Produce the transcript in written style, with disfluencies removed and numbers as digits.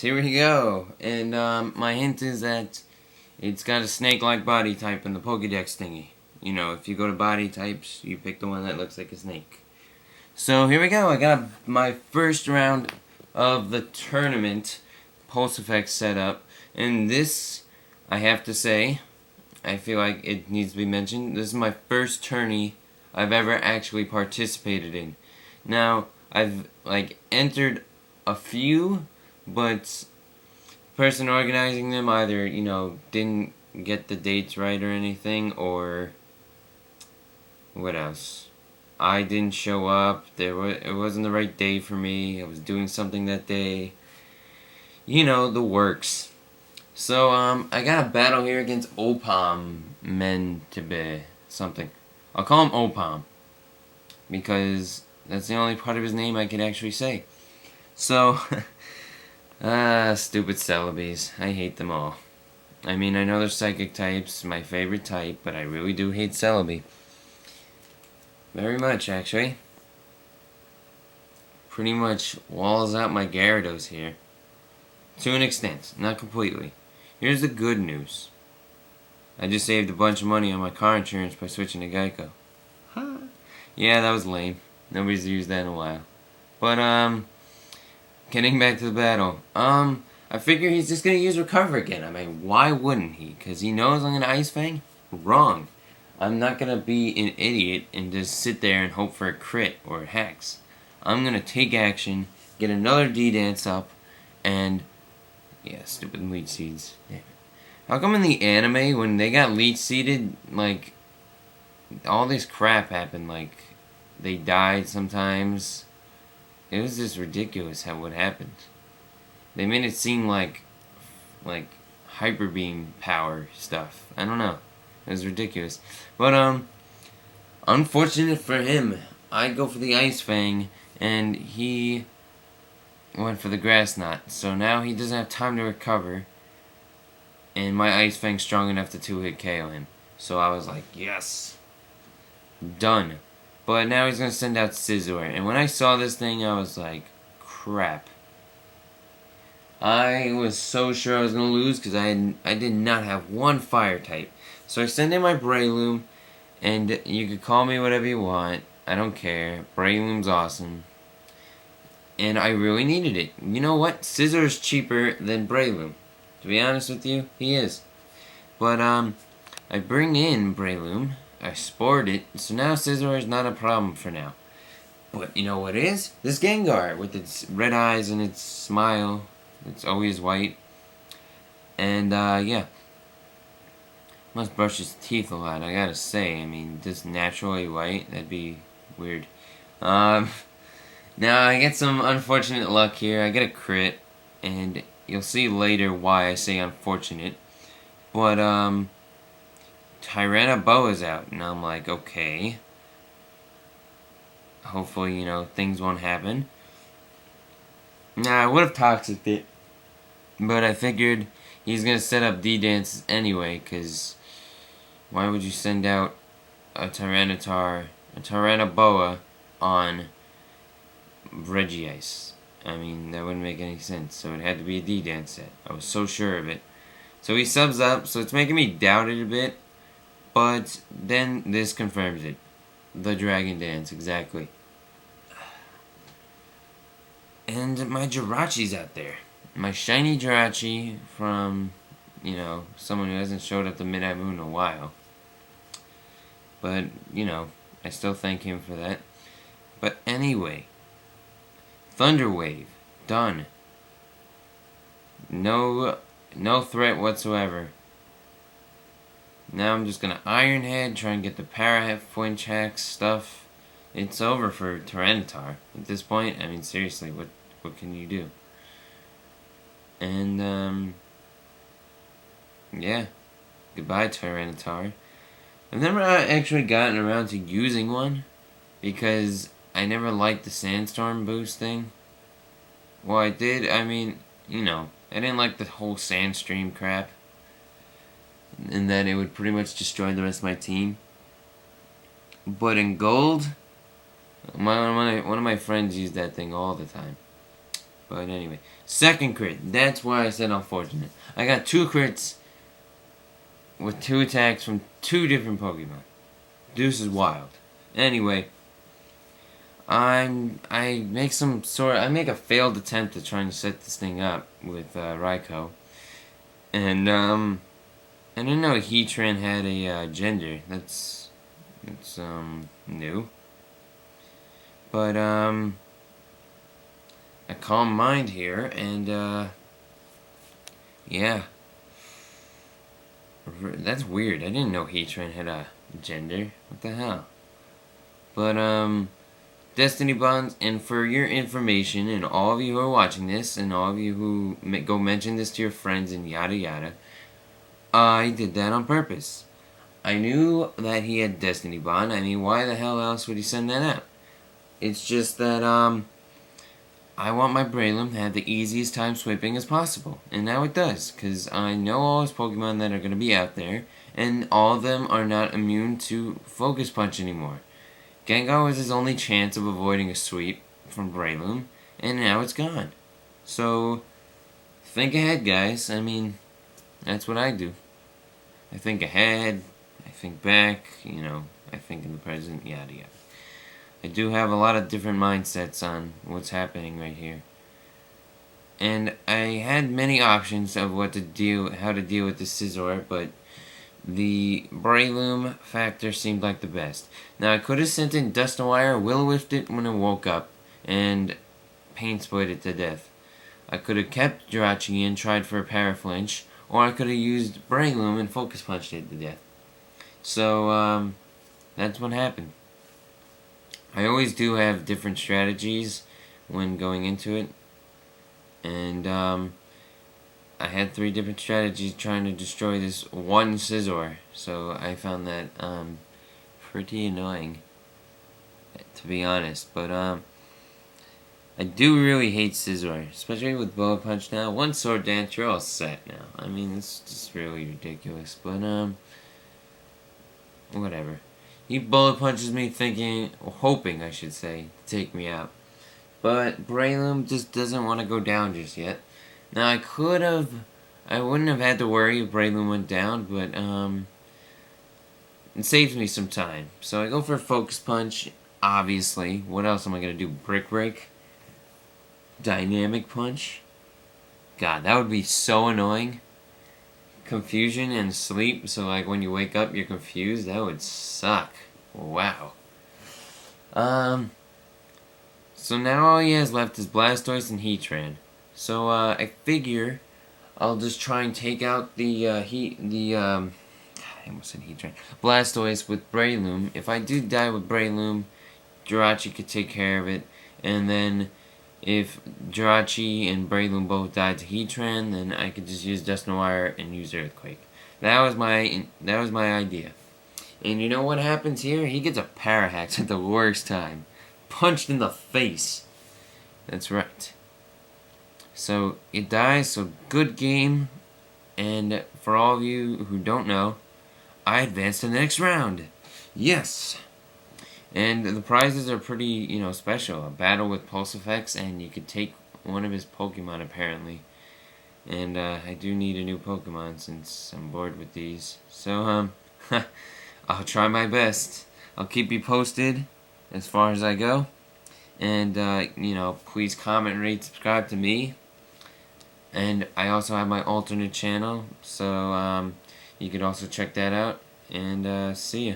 here we go. And my hint is that it's got a snake-like body type in the Pokédex thingy. You know, if you go to body types, you pick the one that looks like a snake. So here we go. I got my first round of the tournament Pulse Effects set up. And this, I have to say, I feel like it needs to be mentioned, this is my first tourney I've ever actually participated in. Now, I've entered a few, but the person organizing them either, didn't get the dates right or anything, or what else? I didn't show up. It wasn't the right day for me. I was doing something that day. You know, the works. So, I got a battle here against OPOMTMENB something. I'll call him OPOM, because that's the only part of his name I can actually say. So, stupid Celebes. I hate them all. I mean, I know they're psychic types, my favorite type, but I really do hate Celebi. Very much, actually. Pretty much walls out my Gyarados here. To an extent, not completely. Here's the good news. I just saved a bunch of money on my car insurance by switching to Geico. Huh. Yeah, that was lame. Nobody's used that in a while. But, getting back to the battle. I figure he's just gonna use Recover again. I mean, why wouldn't he? Because he knows I'm gonna Ice Fang? Wrong. I'm not gonna be an idiot and just sit there and hope for a crit or a Hex. I'm gonna take action, get another D-Dance up, and... yeah, stupid Leech Seeds. Damn it. How come in the anime, when they got Leech Seeded, all this crap happened, they died sometimes? It was just ridiculous what happened. They made it seem like Hyper Beam power stuff. I don't know. It was ridiculous. But, unfortunate for him, I go for the Ice Fang, and he went for the Grass Knot. So now he doesn't have time to recover, and my Ice Fang's strong enough to 2-hit KO him. So I was like, yes! Done. But now he's going to send out Scizor. And when I saw this thing, I was like, crap. I was so sure I was going to lose because I did not have one fire type. So I send in my Breloom, and you could call me whatever you want. I don't care. Breloom's awesome. And I really needed it. You know what? Scizor is cheaper than Breloom. To be honest with you, he is. But, I bring in Breloom. I spored it, so now Scizor is not a problem for now. But you know what is? This Gengar, with its red eyes and its smile. It's always white. And, yeah. Must brush his teeth a lot, I gotta say. I mean, just naturally white, that'd be weird. Now I get some unfortunate luck here. I get a crit, and you'll see later why I say unfortunate. But, Tyrannoboa's out, and I'm like, okay. Hopefully, things won't happen. Nah, I would have Toxicked it, but I figured he's gonna set up D-Dances anyway, because why would you send out a Tyrannoboa on Regice? I mean, that wouldn't make any sense, so it had to be a D-Dance set. I was so sure of it. So he subs up, so it's making me doubt it a bit, but then this confirms it. The Dragon Dance, exactly. And my Jirachi's out there. My shiny Jirachi from, someone who hasn't showed up to Midnight Moon in a while. But, I still thank him for that. But anyway, Thunder Wave, done. No threat whatsoever. Now I'm just gonna Iron Head, try and get the Para Flinch Hacks stuff. It's over for Tyranitar. At this point, I mean, seriously, what can you do? And, yeah. Goodbye, Tyranitar. I've never actually gotten around to using one, because I never liked the Sandstorm boost thing. Well, I did, I mean, I didn't like the whole Sandstream crap. And that it would pretty much destroy the rest of my team. But in Gold, one of my friends used that thing all the time. But anyway, second crit. That's why I said unfortunate. I got 2 crits with 2 attacks from 2 different Pokemon. This is wild. Anyway, I make a failed attempt at trying to set this thing up with Raikou, and I didn't know Heatran had a gender. That's new. But a calm mind here, and yeah, that's weird. I didn't know Heatran had a gender. What the hell? But Destiny Bonds, and for your information, and all of you who are watching this, and all of you who go mention this to your friends and yada yada, I did that on purpose. I knew that he had Destiny Bond. I mean, why the hell else would he send that out? It's just that I want my Breloom to have the easiest time sweeping as possible, and now it does, because I know all his Pokemon that are going to be out there, and all of them are not immune to Focus Punch anymore. Gengar was his only chance of avoiding a sweep from Breloom, and now it's gone. So, think ahead, guys. I mean, that's what I do. I think ahead, I think back, I think in the present, yada yada. I do have a lot of different mindsets on what's happening right here. And I had many options of how to deal with the Scizor, but the Breloom factor seemed like the best. Now, I could have sent in Dusknoir, Will-O-Wisped it when it woke up, and Pain Split it to death. I could have kept Jirachi and tried for a Paraflinch, or I could have used Breloom and Focus Punched it to death. So, that's what happened. I always do have different strategies when going into it, and I had 3 different strategies trying to destroy this one Scizor, so I found that pretty annoying, to be honest. But I do really hate Scizor, especially with Bullet Punch now. One Sword Dance, you're all set now. I mean, it's just really ridiculous, but whatever. He Bullet Punches me hoping I should say, to take me out. But Breloom just doesn't want to go down just yet. Now, I wouldn't have had to worry if Breloom went down, but it saves me some time. So I go for a Focus Punch, obviously. What else am I going to do? Brick Break? Dynamic Punch? God, that would be so annoying. Confusion and sleep, so like when you wake up you're confused, that would suck. Wow. So now all he has left is Blastoise and Heatran. So I figure I'll just try and take out the I almost said Heatran. Blastoise with Breloom. If I do die with Breloom, Jirachi could take care of it, and then if Jirachi and Breloom both died to Heatran, then I could just use Dusknoir and use Earthquake. That was my idea. And you know what happens here? He gets a Parahax at the worst time. Punched in the face. That's right. So it dies, so good game. And for all of you who don't know, I advanced to the next round. Yes! And the prizes are pretty, special. A battle with Pulse Effects, and you could take one of his Pokemon, apparently. And I do need a new Pokemon since I'm bored with these. So, I'll try my best. I'll keep you posted as far as I go. And, please comment, rate, subscribe to me. And I also have my alternate channel, so you could also check that out. And see ya.